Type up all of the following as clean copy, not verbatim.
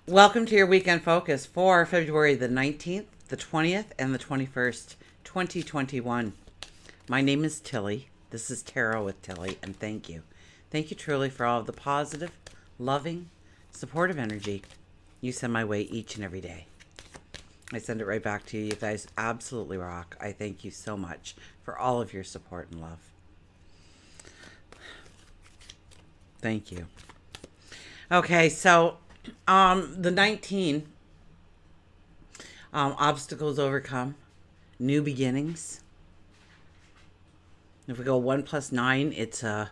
Welcome to your weekend focus for February the 19th, the 20th, and the 21st, 2021. My name is Tilly. This is Tarot with Tilly, and thank you. Thank you truly for all of the positive, loving, supportive energy you send my way each and every day. I send it right back to you. You guys absolutely rock. I thank you so much for all of your support and love. Thank you. Okay, so the 19, obstacles overcome, new beginnings. If we go 1 plus 9, it's a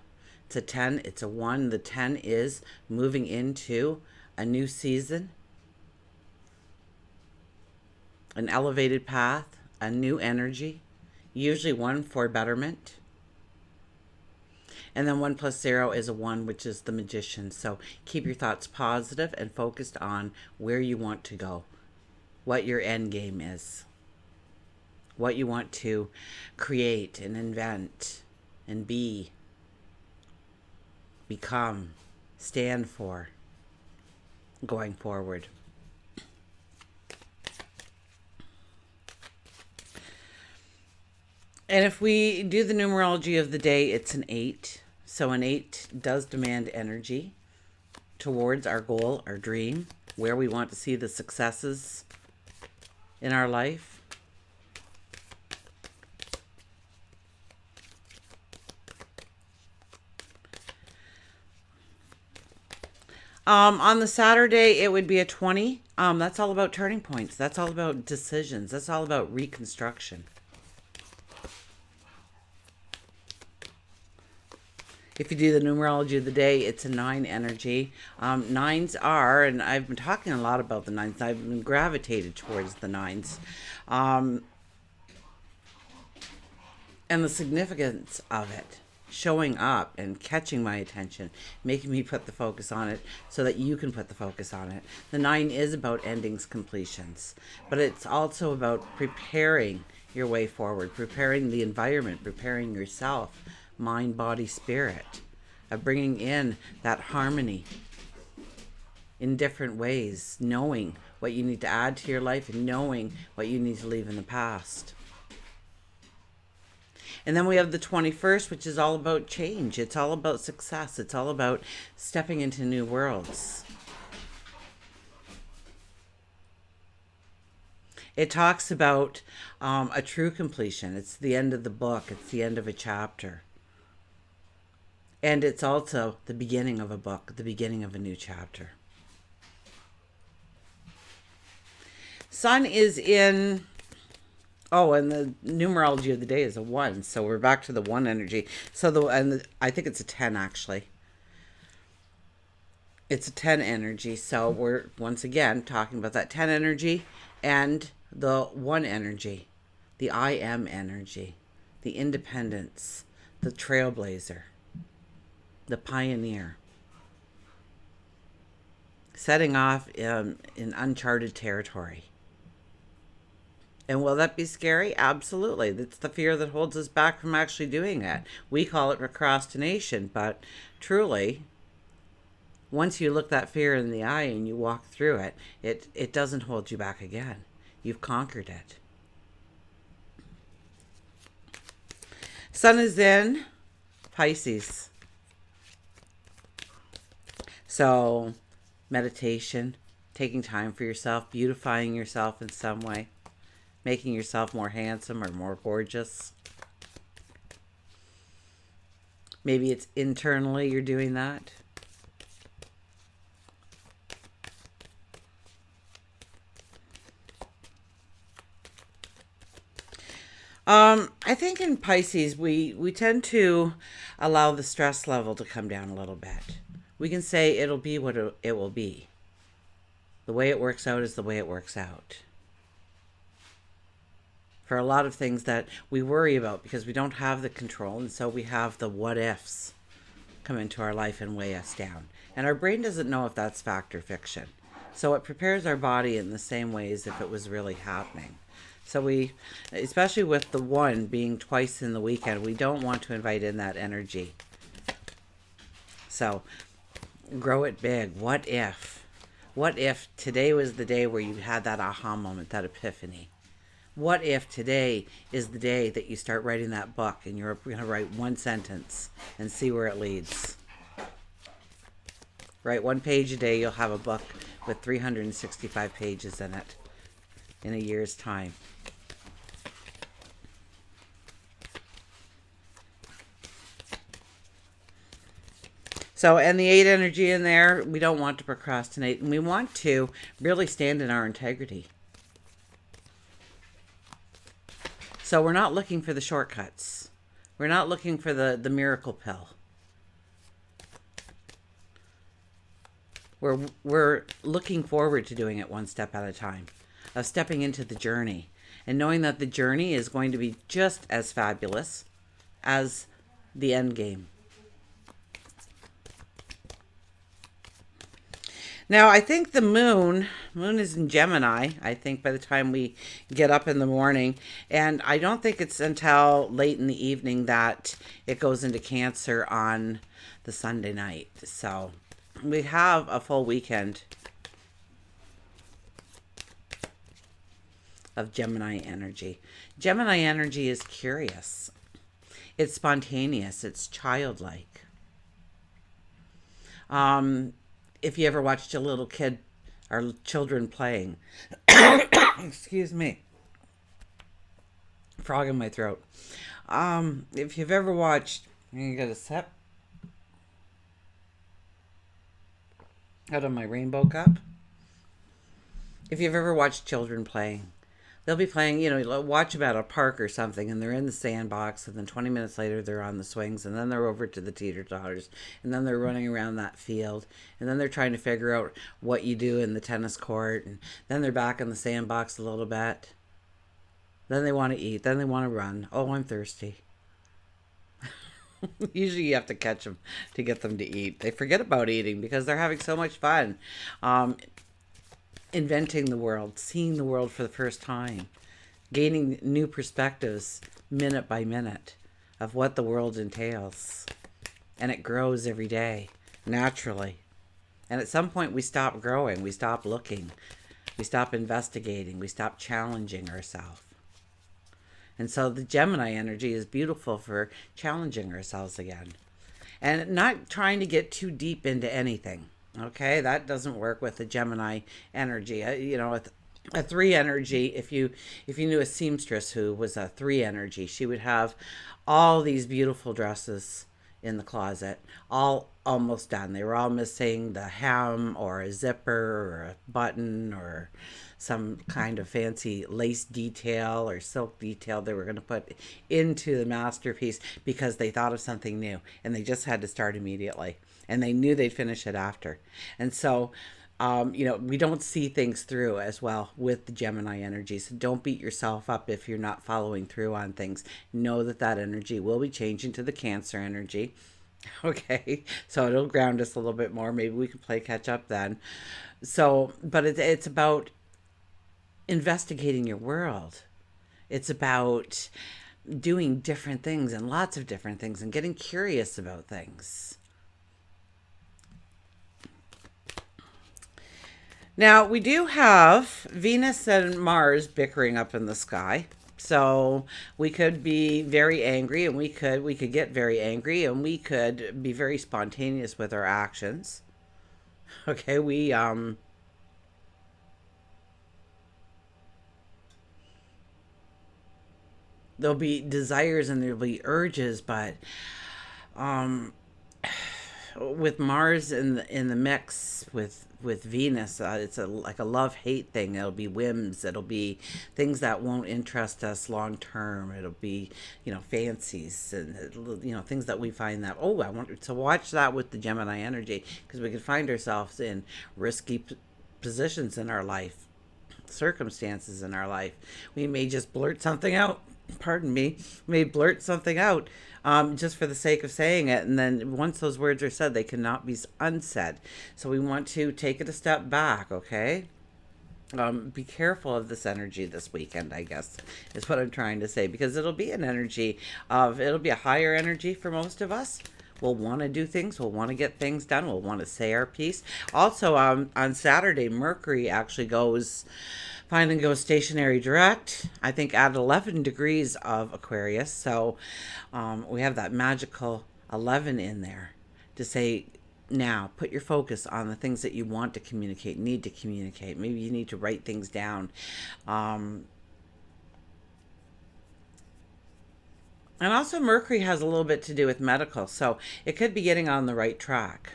10. It's a 1. The 10 is moving into a new season, an elevated path, a new energy, usually 1 for betterment. And then 1 plus 0 is a 1, which is the magician. So keep your thoughts positive and focused on where you want to go, what your end game is, what you want to create and invent and become, stand for going forward. And if we do the numerology of the day, it's an 8. So an 8 does demand energy towards our goal, our dream, where we want to see the successes in our life. On the Saturday, it would be a 20. That's all about turning points. That's all about decisions. That's all about reconstruction. If you do the numerology of the day, it's a 9 energy. 9s are, and I've been talking a lot about the 9s. I've been gravitated towards the 9s. And the significance of it showing up and catching my attention, making me put the focus on it so that you can put the focus on it. The 9 is about endings, completions, but it's also about preparing your way forward, preparing the environment, preparing yourself, mind, body, spirit, of bringing in that harmony in different ways, knowing what you need to add to your life and knowing what you need to leave in the past. And then we have the 21st, which is all about change. It's all about success. It's all about stepping into new worlds. It talks about a true completion. It's the end of the book. It's the end of a chapter. And it's also the beginning of a book, the beginning of a new chapter. Sun is in, and the numerology of the day is a 1. So we're back to the 1 energy. So I think it's a 10 actually. It's a 10 energy. So we're once again talking about that 10 energy and the 1 energy, the I am energy, the independence, the trailblazer, the pioneer, setting off in uncharted territory. And will that be scary? Absolutely. That's the fear that holds us back from actually doing it. We call it procrastination, but truly, once you look that fear in the eye and you walk through it, it doesn't hold you back again. You've conquered it. Sun is in Pisces. So, meditation, taking time for yourself, beautifying yourself in some way, making yourself more handsome or more gorgeous. Maybe it's internally you're doing that. I think in Pisces, we tend to allow the stress level to come down a little bit. We can say it'll be what it will be. The way it works out is the way it works out. For a lot of things that we worry about because we don't have the control, and so we have the what ifs come into our life and weigh us down. And our brain doesn't know if that's fact or fiction. So it prepares our body in the same way as if it was really happening. So we, especially with the 1 being twice in the weekend, we don't want to invite in that energy. So grow it big. What if? What if today was the day where you had that aha moment, that epiphany? What if today is the day that you start writing that book and you're going to write one sentence and see where it leads? Write one page a day, you'll have a book with 365 pages in it in a year's time. So, and the 8 energy in there, we don't want to procrastinate, and we want to really stand in our integrity. So we're not looking for the shortcuts. We're not looking for the miracle pill. We're looking forward to doing it one step at a time, of stepping into the journey and knowing that the journey is going to be just as fabulous as the end game. Now, I think the moon is in Gemini, I think, by the time we get up in the morning. And I don't think it's until late in the evening that it goes into Cancer on the Sunday night. So we have a full weekend of Gemini energy. Gemini energy is curious. It's spontaneous. It's childlike. If you ever watched a little kid or children playing, excuse me, frog in my throat. If you've ever watched, you get a sip out of my rainbow cup. If you've ever watched children playing, they'll be playing, watch about a park or something, and they're in the sandbox, and then 20 minutes later they're on the swings, and then they're over to the teeter-totters, and then they're running around that field, and then they're trying to figure out what you do in the tennis court, and then they're back in the sandbox a little bit. Then they want to eat, then they want to run. Oh, I'm thirsty. Usually you have to catch them to get them to eat. They forget about eating because they're having so much fun. Inventing the world, seeing the world for the first time, gaining new perspectives minute by minute of what the world entails. And it grows every day, naturally. And at some point we stop growing, we stop looking, we stop investigating, we stop challenging ourselves. And so the Gemini energy is beautiful for challenging ourselves again. And not trying to get too deep into anything. Okay, that doesn't work with the Gemini energy. A 3 energy, if you knew a seamstress who was a 3 energy, she would have all these beautiful dresses in the closet, all almost done. They were all missing the hem or a zipper or a button or some kind of fancy lace detail or silk detail they were going to put into the masterpiece because they thought of something new and they just had to start immediately. And they knew they'd finish it after. And so, we don't see things through as well with the Gemini energy. So don't beat yourself up if you're not following through on things. Know that energy will be changing to the Cancer energy. Okay, so it'll ground us a little bit more. Maybe we can play catch up then. So, but it's about investigating your world. It's about doing different things and lots of different things and getting curious about things. Now, we do have Venus and Mars bickering up in the sky. So we could be very angry and we could get very angry and we could be very spontaneous with our actions. Okay, there'll be desires and there'll be urges, but with Mars in the mix with Venus, it's like a love-hate thing. It'll be whims. It'll be things that won't interest us long term. It'll be, fancies and, things that we find that, I want to watch that with the Gemini energy because we can find ourselves in risky positions in our life, circumstances in our life. We may just blurt something out. Pardon me. May blurt something out just for the sake of saying it. And then once those words are said, they cannot be unsaid. So we want to take it a step back, okay? Be careful of this energy this weekend, I guess, is what I'm trying to say. Because it'll be an energy it'll be a higher energy for most of us. We'll want to do things. We'll want to get things done. We'll want to say our piece. Also, on Saturday, Mercury actually finally goes stationary direct, I think at 11 degrees of Aquarius. So we have that magical 11 in there to say, now put your focus on the things that you want to communicate, need to communicate. Maybe you need to write things down. And also Mercury has a little bit to do with medical. So it could be getting on the right track.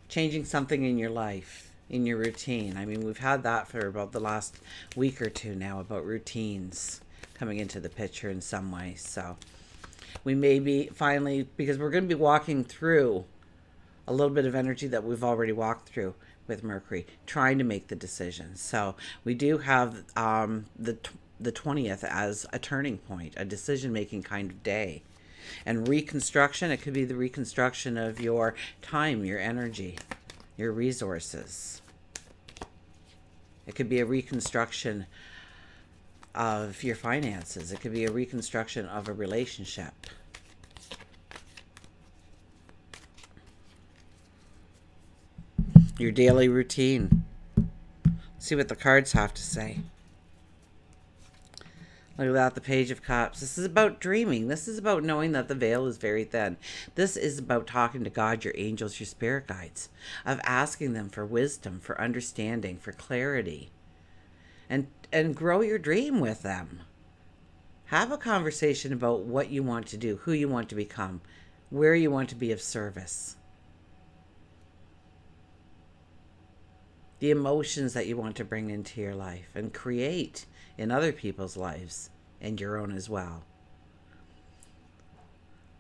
Changing something in your life, in your routine. I mean, we've had that for about the last week or two now, about routines coming into the picture in some way. So we may be finally, because we're going to be walking through a little bit of energy that we've already walked through with Mercury, trying to make the decisions. So we do have the 20th as a turning point, a decision-making kind of day. And reconstruction, it could be the reconstruction of your time, your energy, your resources. It could be a reconstruction of your finances. It could be a reconstruction of a relationship. Your daily routine. See what the cards have to say. Look at that, the Page of Cups. This is about dreaming. This is about knowing that the veil is very thin. This is about talking to God, your angels, your spirit guides, of asking them for wisdom, for understanding, for clarity. And grow your dream with them. Have a conversation about what you want to do, who you want to become, where you want to be of service. The emotions that you want to bring into your life and create in other people's lives and your own as well.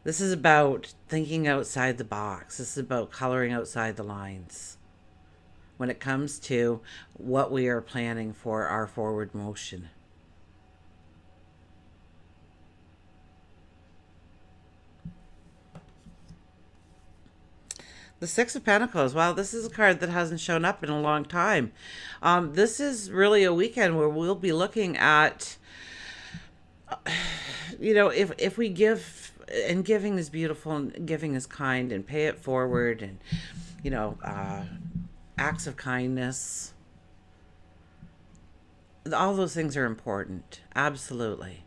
This is about thinking outside the box. This is about coloring outside the lines when it comes to what we are planning for our forward motion. The Six of Pentacles. Wow, this is a card that hasn't shown up in a long time. This is really a weekend where we'll be looking at, if we give, and giving is beautiful, and giving is kind, and pay it forward, and, acts of kindness. All those things are important. Absolutely.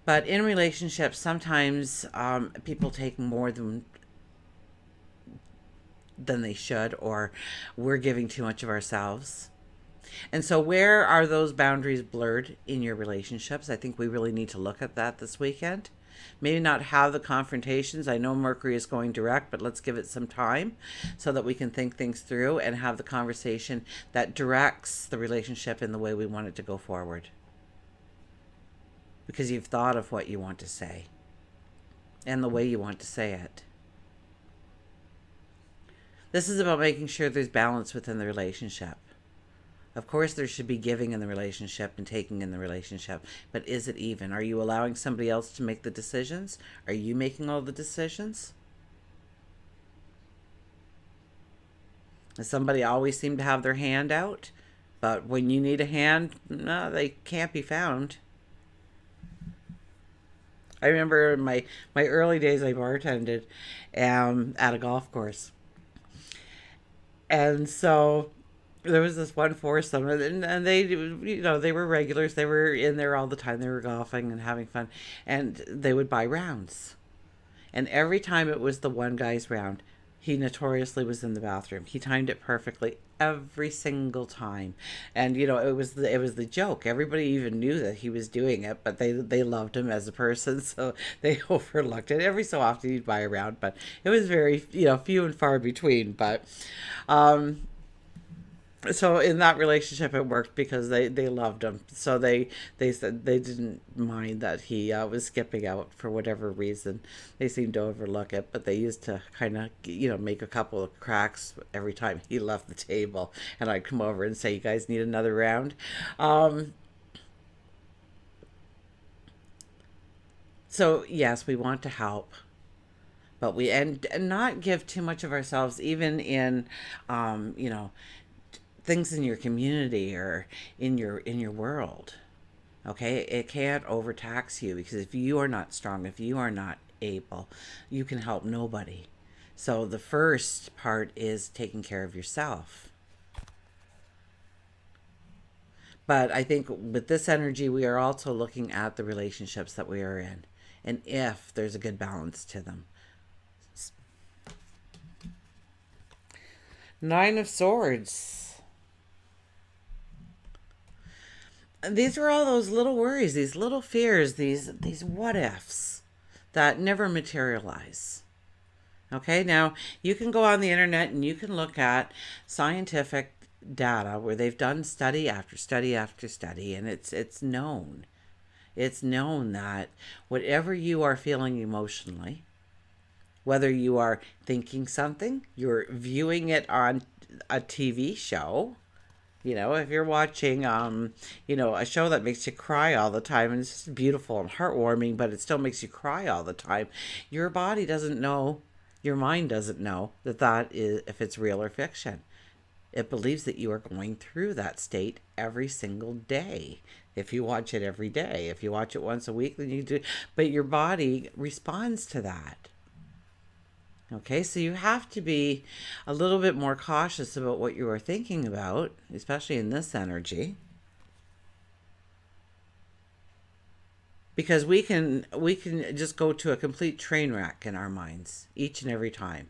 But in relationships, sometimes people take more than they should, or we're giving too much of ourselves. And so where are those boundaries blurred in your relationships? I think we really need to look at that this weekend. Maybe not have the confrontations. I know Mercury is going direct, but let's give it some time so that we can think things through and have the conversation that directs the relationship in the way we want it to go forward. Because you've thought of what you want to say and the way you want to say it. This is about making sure there's balance within the relationship. Of course, there should be giving in the relationship and taking in the relationship, but is it even? Are you allowing somebody else to make the decisions? Are you making all the decisions? Does somebody always seem to have their hand out, but when you need a hand, no, they can't be found? I remember in my early days, I bartended at a golf course. And so there was this one foursome, and they, they were regulars. They were in there all the time. They were golfing and having fun, and they would buy rounds. And every time it was the one guy's round, he notoriously was in the bathroom. He timed it perfectly every single time, and it was the joke. Everybody even knew that he was doing it, but they loved him as a person, so they overlooked it. Every so often he'd buy a round, but it was very few and far between. But so in that relationship it worked because they loved him, so they said they didn't mind that he was skipping out for whatever reason. They seemed to overlook it, but they used to kind of make a couple of cracks every time he left the table, and I'd come over and say, you guys need another round. So yes, we want to help, but we and not give too much of ourselves, even in things in your community or in your world. Okay, it can't overtax you, because if you are not strong, if you are not able. You can help nobody. So the first part is taking care of yourself. But I think with this energy, we are also looking at the relationships that we are in and if there's a good balance to them. Nine of Swords. These are all those little worries, these little fears, these what ifs that never materialize. Okay, now you can go on the internet and you can look at scientific data where they've done study after study after study, and it's known. It's known that whatever you are feeling emotionally, whether you are thinking something, you're viewing it on a TV show, if you're watching, a show that makes you cry all the time and it's just beautiful and heartwarming, but it still makes you cry all the time, your body doesn't know, your mind doesn't know that is, if it's real or fiction. It believes that you are going through that state every single day. If you watch it every day, if you watch it once a week, then you do. But your body responds to that. Okay, so you have to be a little bit more cautious about what you are thinking about, especially in this energy. Because we can just go to a complete train wreck in our minds each and every time.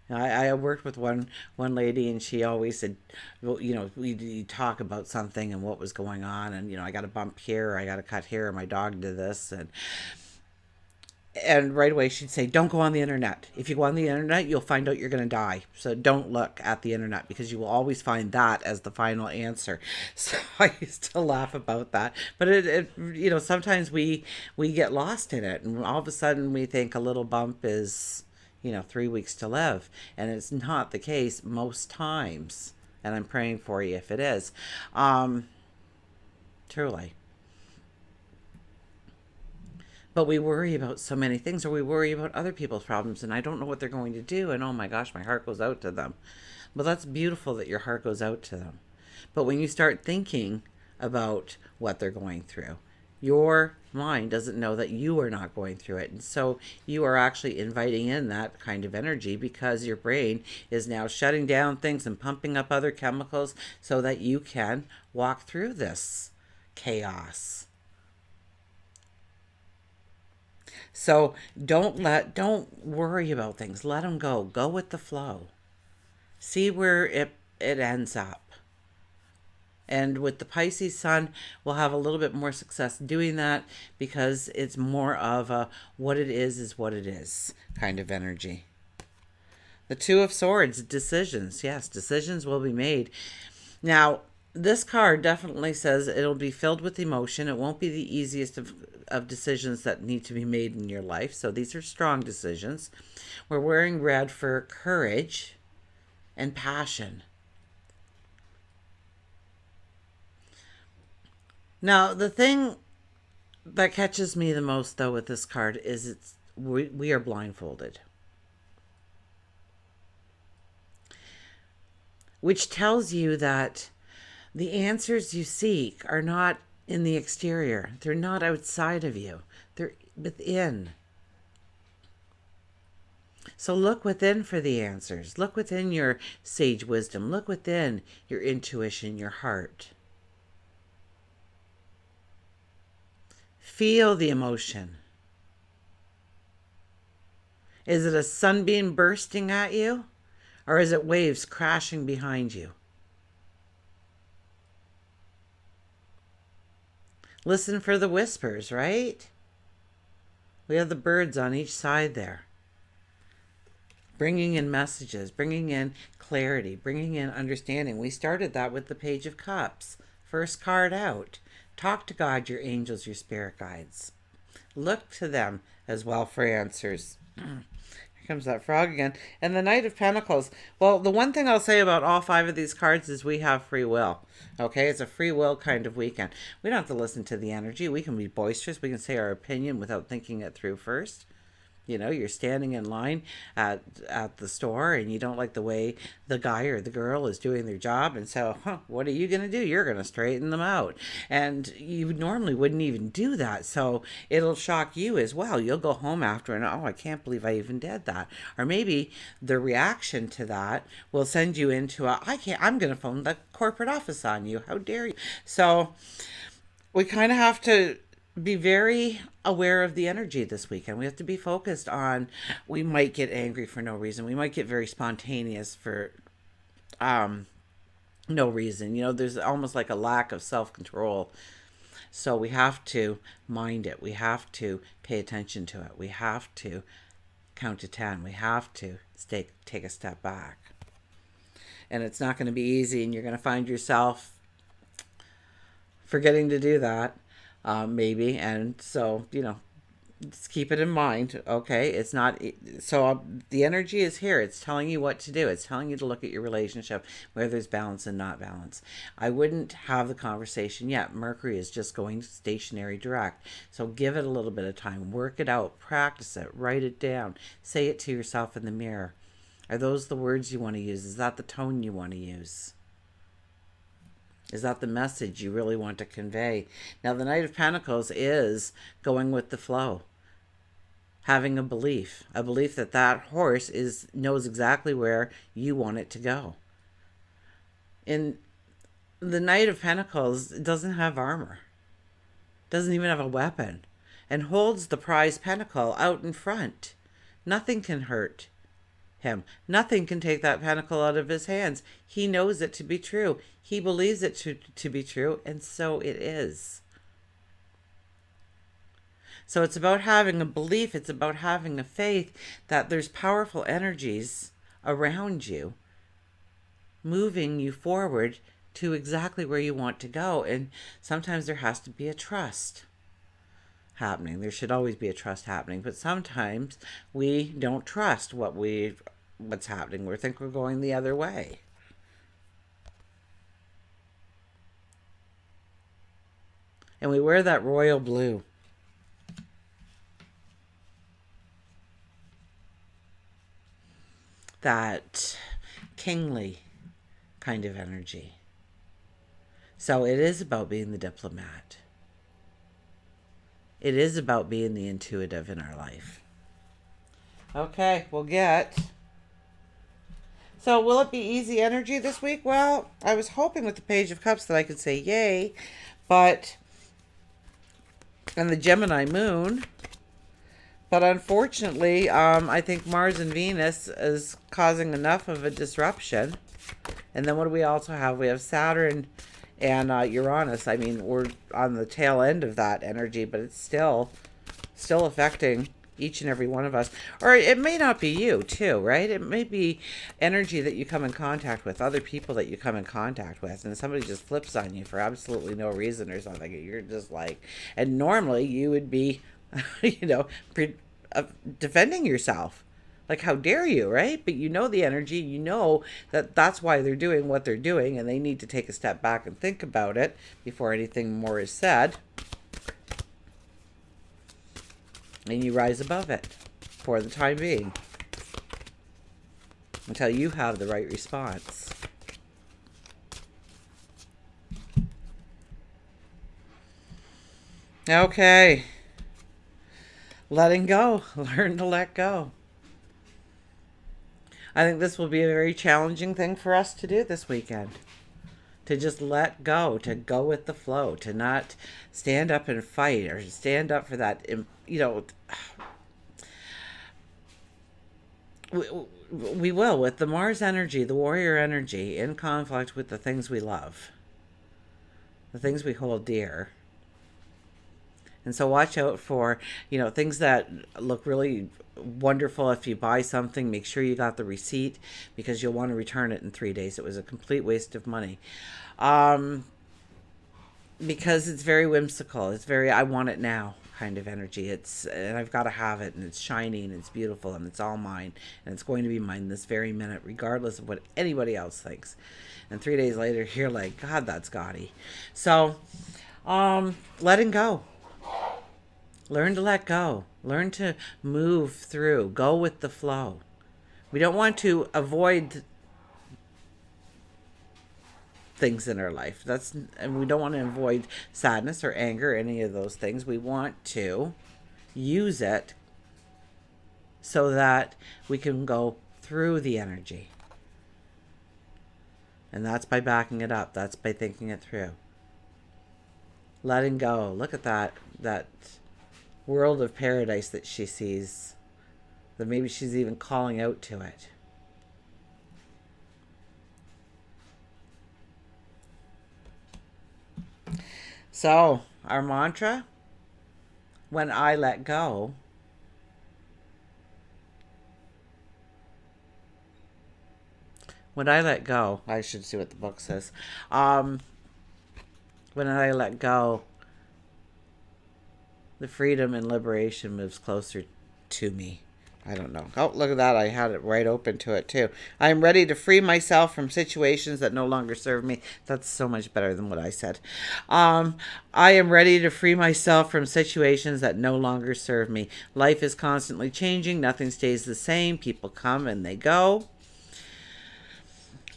I worked with one lady, and she always said, well, we talk about something and what was going on, and I got a bump here, or I got a cut here, or my dog did this, and right away she'd say, don't go on the internet. If you go on the internet, you'll find out you're going to die. So don't look at the internet, because you will always find that as the final answer. So I used to laugh about that. But it sometimes we get lost in it, and all of a sudden we think a little bump is 3 weeks to live. And it's not the case most times. And I'm praying for you if it is. Truly. But we worry about so many things, or we worry about other people's problems, and I don't know what they're going to do. And oh my gosh, my heart goes out to them. Well, that's beautiful that your heart goes out to them. But when you start thinking about what they're going through, your mind doesn't know that you are not going through it. And so you are actually inviting in that kind of energy, because your brain is now shutting down things and pumping up other chemicals so that you can walk through this chaos. So don't worry about things. Let them go. Go with the flow. See where it ends up. And with the Pisces sun, we'll have a little bit more success doing that, because it's more of a what it is what it is kind of energy. The Two of Swords, decisions. Yes, decisions will be made. Now, this card definitely says it'll be filled with emotion. It won't be the easiest of decisions that need to be made in your life. So these are strong decisions. We're wearing red for courage and passion. Now, the thing that catches me the most, though, with this card is we are blindfolded. Which tells you that the answers you seek are not in the exterior. They're not outside of you. They're within. So look within for the answers. Look within your sage wisdom. Look within your intuition, your heart. Feel the emotion. Is it a sunbeam bursting at you? Or is it waves crashing behind you? Listen for the whispers, right? We have the birds on each side there. Bringing in messages, bringing in clarity, bringing in understanding. We started that with the Page of Cups. First card out. Talk to God, your angels, your spirit guides. Look to them as well for answers. Here comes that frog again. And the Knight of Pentacles. Well, the one thing I'll say about all 5 of these cards is we have free will. Okay, it's a free will kind of weekend. We don't have to listen to the energy. We can be boisterous. We can say our opinion without thinking it through first. You know, you're standing in line at the store and you don't like the way the guy or the girl is doing their job. And so, what are you going to do? You're going to straighten them out. And you normally wouldn't even do that. So it'll shock you as well. You'll go home after and, oh, I can't believe I even did that. Or maybe the reaction to that will send you into I'm going to phone the corporate office on you. How dare you? So we kind of have to be very aware of the energy this weekend. We have to be focused on, we might get angry for no reason. We might get very spontaneous for no reason. You know, there's almost like a lack of self-control. So we have to mind it. We have to pay attention to it. We have to count to 10. We have to take a step back. And it's not going to be easy, and you're going to find yourself forgetting to do that. Maybe. And so, you know, just keep it in mind. Okay. It's not, so the energy is here. It's telling you what to do. It's telling you to look at your relationship where there's balance and not balance. I wouldn't have the conversation yet. Mercury is just going stationary direct. So give it a little bit of time, work it out, practice it, write it down, say it to yourself in the mirror. Are those the words you want to use? Is that the tone you want to use? Is that the message you really want to convey? Now, the Knight of Pentacles is going with the flow. Having a belief that that horse knows exactly where you want it to go. And the Knight of Pentacles doesn't have armor. Doesn't even have a weapon. And holds the prized pentacle out in front. Nothing can hurt him. Nothing can take that pentacle out of his hands. He knows it to be true. He believes it to be true, and so it is. So it's about having a belief. It's about having a faith that there's powerful energies around you moving you forward to exactly where you want to go. And sometimes there has to be a trust happening. There should always be a trust happening, but sometimes we don't trust what's happening. We think we're going the other way. And we wear that royal blue. That kingly kind of energy. So it is about being the diplomat. It is about being the intuitive in our life. Okay, we'll get. So will it be easy energy this week? Well, I was hoping with the Page of Cups that I could say yay, but, and the Gemini moon, but unfortunately, I think Mars and Venus is causing enough of a disruption. And then what do we also have? We have Saturn and Uranus. I mean, we're on the tail end of that energy, but it's still affecting each and every one of us. Or it may not be you too, right? It may be energy that you come in contact with, other people that you come in contact with, and somebody just flips on you for absolutely no reason or something. You're just like, and normally you would be, defending yourself. Like, how dare you, right? But you know the energy. You know that that's why they're doing what they're doing, and they need to take a step back and think about it before anything more is said. And you rise above it for the time being until you have the right response. Okay. Letting go. Learn to let go. I think this will be a very challenging thing for us to do this weekend. To just let go, to go with the flow, to not stand up and fight or stand up for that, we will, with the Mars energy, the warrior energy, in conflict with the things we love, the things we hold dear. And so watch out for, things that look really wonderful. If you buy something, make sure you got the receipt, because you'll want to return it in 3 days. It was a complete waste of money. Because it's very whimsical. It's very, I want it now kind of energy. And I've got to have it, and it's shiny and it's beautiful and it's all mine, and it's going to be mine this very minute, regardless of what anybody else thinks. And 3 days later, you're like, God, that's gaudy. So, letting go. Learn to let go. Learn to move through, go with the flow. We don't want to avoid things in our life. And we don't want to avoid sadness or anger, any of those things. We want to use it so that we can go through the energy. And that's by backing it up. That's by thinking it through. Letting go. Look at that world of paradise that she sees. That maybe she's even calling out to it. So, our mantra, when I let go, I should see what the book says. When I let go, the freedom and liberation moves closer to me. I don't know. Oh, look at that. I had it right open to it, too. I am ready to free myself from situations that no longer serve me. That's so much better than what I said. I am ready to free myself from situations that no longer serve me. Life is constantly changing. Nothing stays the same. People come and they go.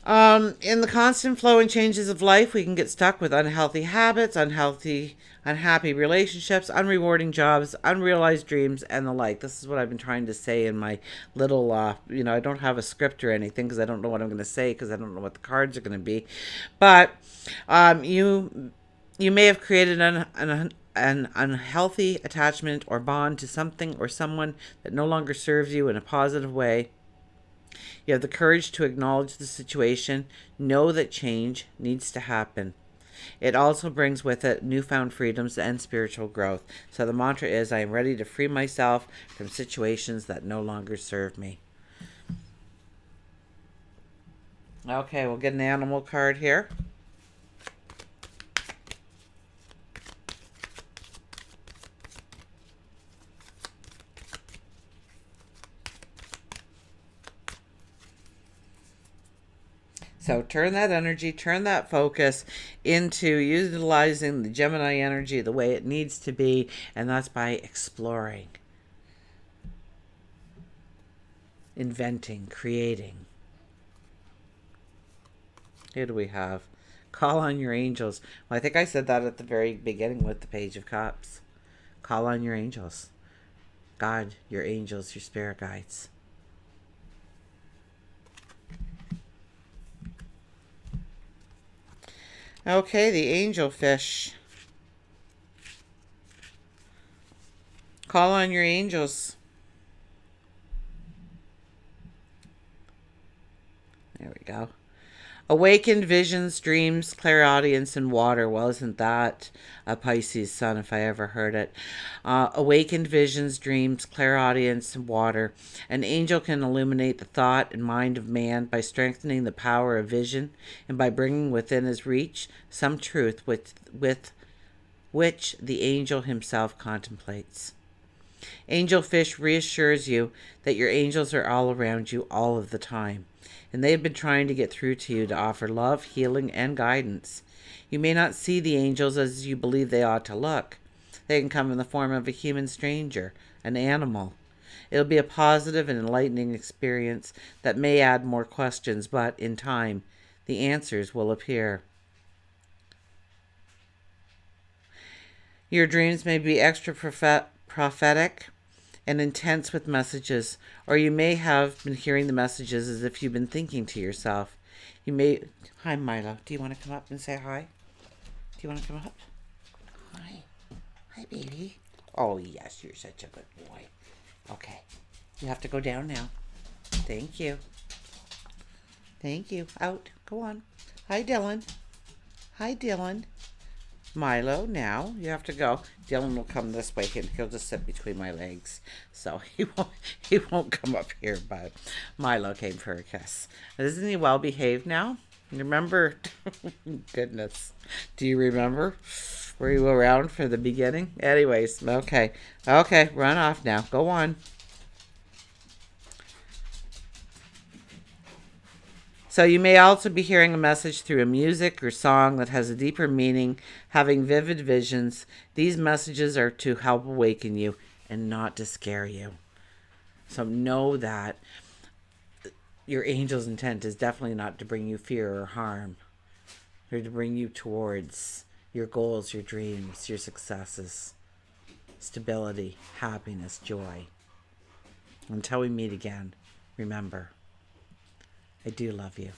In the constant flow and changes of life, we can get stuck with unhealthy habits, unhappy relationships, unrewarding jobs, unrealized dreams, and the like. This is what I've been trying to say in my little, I don't have a script or anything because I don't know what I'm going to say because I don't know what the cards are going to be. But you may have created an unhealthy attachment or bond to something or someone that no longer serves you in a positive way. You have the courage to acknowledge the situation, know that change needs to happen. It also brings with it newfound freedoms and spiritual growth. So the mantra is, I am ready to free myself from situations that no longer serve me. Okay, we'll get an animal card here. So turn that energy, turn that focus into utilizing the Gemini energy the way it needs to be, and that's by exploring, inventing, creating. Here do we have? Call on your angels. Well, I think I said that at the very beginning with the Page of Cups. Call on your angels. God, your angels, your spirit guides. Okay, the angel fish. Call on your angels. There we go. Awakened visions, dreams, clairaudience, and water. Well, isn't that a Pisces sun if I ever heard it? Awakened visions, dreams, clairaudience, and water. An angel can illuminate the thought and mind of man by strengthening the power of vision and by bringing within his reach some truth with which the angel himself contemplates. Angel fish reassures you that your angels are all around you all of the time, and they have been trying to get through to you to offer love, healing, and guidance. You may not see the angels as you believe they ought to look. They can come in the form of a human stranger, an animal. It'll be a positive and enlightening experience that may add more questions, but in time, the answers will appear. Your dreams may be extra prophetic and intense with messages, or you may have been hearing the messages as if you've been thinking to yourself. You may... Hi, Milo. Do you want to come up and say hi? Do you want to come up? Hi. Hi, baby. Oh, yes, you're such a good boy. Okay. You have to go down now. Thank you. Thank you. Out. Go on. Hi, Dylan. Hi, Dylan. Milo, now you have to go. Dylan will come this way and he'll just sit between my legs, so he won't come up here. But Milo came for a kiss. Isn't he well behaved now? Remember? Goodness, do you remember? Were you around for the beginning? Anyways, okay, run off now. Go on. So you may also be hearing a message through a music or song that has a deeper meaning, having vivid visions. These messages are to help awaken you and not to scare you. So know that your angel's intent is definitely not to bring you fear or harm. They're to bring you towards your goals, your dreams, your successes, stability, happiness, joy. Until we meet again, remember, I do love you.